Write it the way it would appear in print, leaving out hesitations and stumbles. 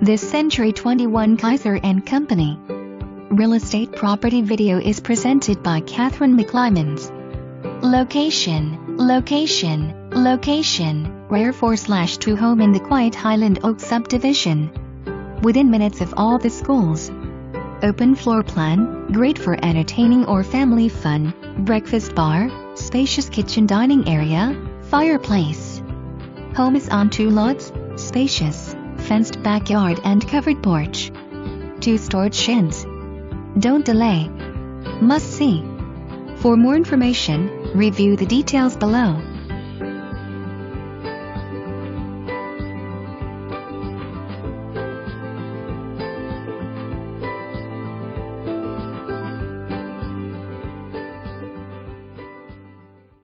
This Century 21 Keiser Company real estate property video is presented by Catherine McClimans. Location, Rare 4/2 home in the quiet Highland Oaks Subdivision. Within minutes of all the schools. Open floor plan, great for entertaining or family fun, breakfast bar, spacious kitchen dining area, fireplace. Home is on 2 lots, spacious, fenced backyard and covered porch. 2 storage sheds. Don't delay. Must see. For more information, review the details below.